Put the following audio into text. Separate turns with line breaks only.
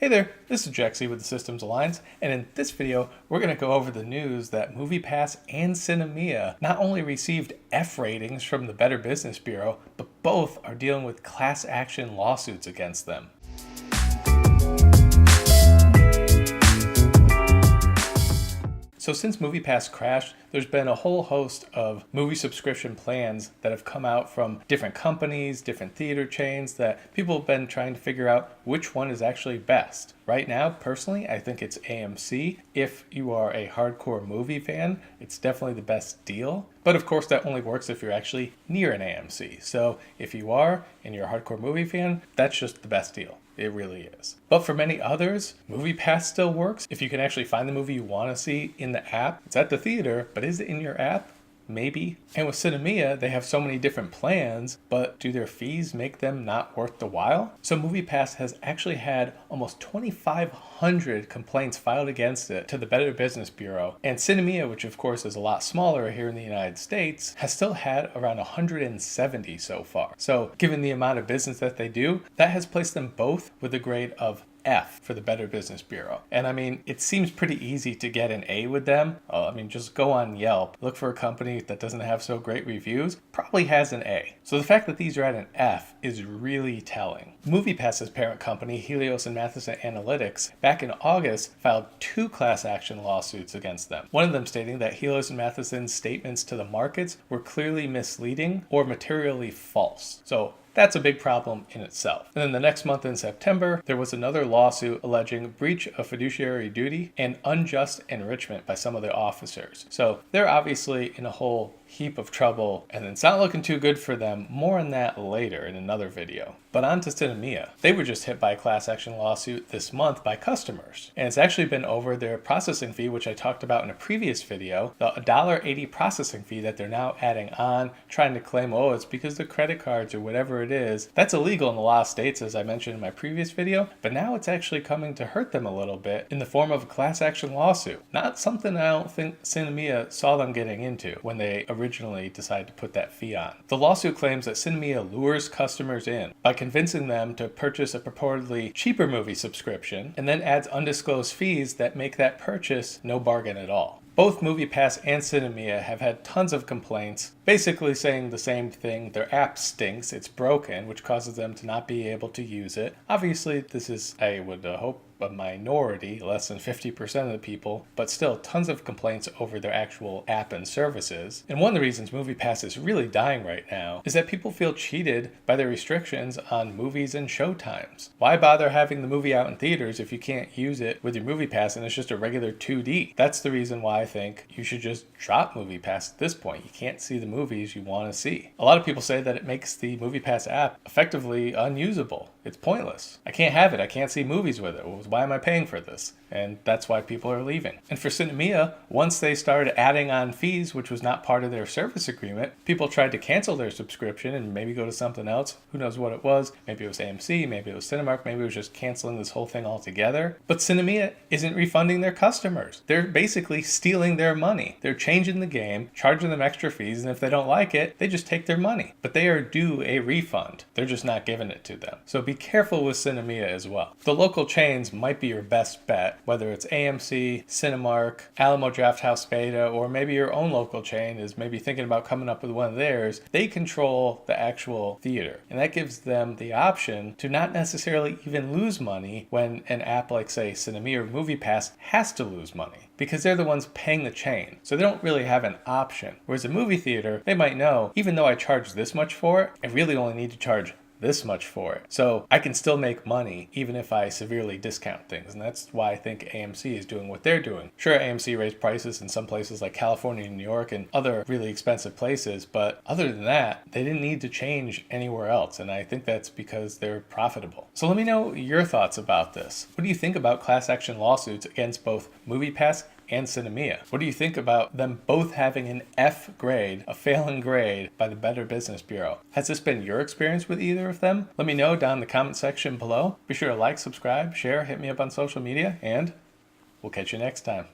Hey there, this is Jaxie with the Systems Alliance, and in this video, we're going to go over the news that MoviePass and Sinemia not only received F ratings from the Better Business Bureau, but both are dealing with class action lawsuits against them. So since MoviePass crashed, there's been a whole host of movie subscription plans that have come out from different companies, different theater chains, that people have been trying to figure out which one is actually best. Right now, personally, I think it's AMC. If you are a hardcore movie fan, it's definitely the best deal. But of course, that only works if you're actually near an AMC. So if you are and you're a hardcore movie fan, that's just the best deal. It really is. But for many others, MoviePass still works. If you can actually find the movie you want to see in the app, it's at the theater, but is it in your app? Maybe. And with Sinemia, they have so many different plans, but do their fees make them not worth the while? So MoviePass has actually had almost 2,500 complaints filed against it to the Better Business Bureau. And Sinemia, which of course is a lot smaller here in the United States, has still had around 170 so far. So given the amount of business that they do, that has placed them both with a grade of F for the Better Business Bureau. And I mean, it seems pretty easy to get an A with them. Just go on Yelp, look for a company that doesn't have so great reviews, probably has an A. So the fact that these are at an F is really telling. MoviePass's parent company, Helios and Matheson Analytics, back in August filed 2 class action lawsuits against them. One of them stating that Helios and Matheson's statements to the markets were clearly misleading or materially false. So that's a big problem in itself. And then the next month in September, there was another lawsuit alleging breach of fiduciary duty and unjust enrichment by some of the officers. So they're obviously in a whole heap of trouble, and it's not looking too good for them. More on that later in another video. But on to Sinemia. They were just hit by a class action lawsuit this month by customers, and it's actually been over their processing fee, which I talked about in a previous video, the $1.80 processing fee that they're now adding on, trying to claim, oh, it's because the credit cards or whatever it is. That's illegal in a lot of states, as I mentioned in my previous video, but now it's actually coming to hurt them a little bit in the form of a class action lawsuit. Not something I don't think Sinemia saw them getting into when they originally decided to put that fee on. The lawsuit claims that Sinemia lures customers in by convincing them to purchase a purportedly cheaper movie subscription and then adds undisclosed fees that make that purchase no bargain at all. Both MoviePass and Sinemia have had tons of complaints, basically saying the same thing. Their app stinks, it's broken, which causes them to not be able to use it. Obviously, this is, I would hope, a minority, less than 50% of the people, but still tons of complaints over their actual app and services. And one of the reasons MoviePass is really dying right now is that people feel cheated by the restrictions on movies and show times. Why bother having the movie out in theaters if you can't use it with your MoviePass and it's just a regular 2D? That's the reason why I think you should just drop MoviePass at this point. You can't see the movies you want to see. A lot of people say that it makes the MoviePass app effectively unusable. It's pointless. I can't have it. I can't see movies with it. Why am I paying for this? And that's why people are leaving. And for Sinemia, once they started adding on fees, which was not part of their service agreement, people tried to cancel their subscription and maybe go to something else. Who knows what it was? Maybe it was AMC, maybe it was Cinemark, maybe it was just canceling this whole thing altogether. But Sinemia isn't refunding their customers. They're basically stealing their money. They're changing the game, charging them extra fees, and if they don't like it, they just take their money. But they are due a refund. They're just not giving it to them. So be careful with Sinemia as well. The local chains might be your best bet, whether it's AMC, Cinemark, Alamo Drafthouse Beta, or maybe your own local chain is maybe thinking about coming up with one of theirs. They control the actual theater, and that gives them the option to not necessarily even lose money when an app like, say, Sinemia or MoviePass has to lose money, because they're the ones paying the chain. So they don't really have an option. Whereas a movie theater, they might know, even though I charge this much for it, I really only need to charge this much for it. So I can still make money even if I severely discount things. And that's why I think AMC is doing what they're doing. Sure, AMC raised prices in some places like California and New York and other really expensive places, but other than that, they didn't need to change anywhere else. And I think that's because they're profitable. So let me know your thoughts about this. What do you think about class action lawsuits against both MoviePass and Sinemia? What do you think about them both having an F grade, a failing grade by the Better Business Bureau? Has this been your experience with either of them? Let me know down in the comment section below. Be sure to like, subscribe, share, hit me up on social media, and we'll catch you next time.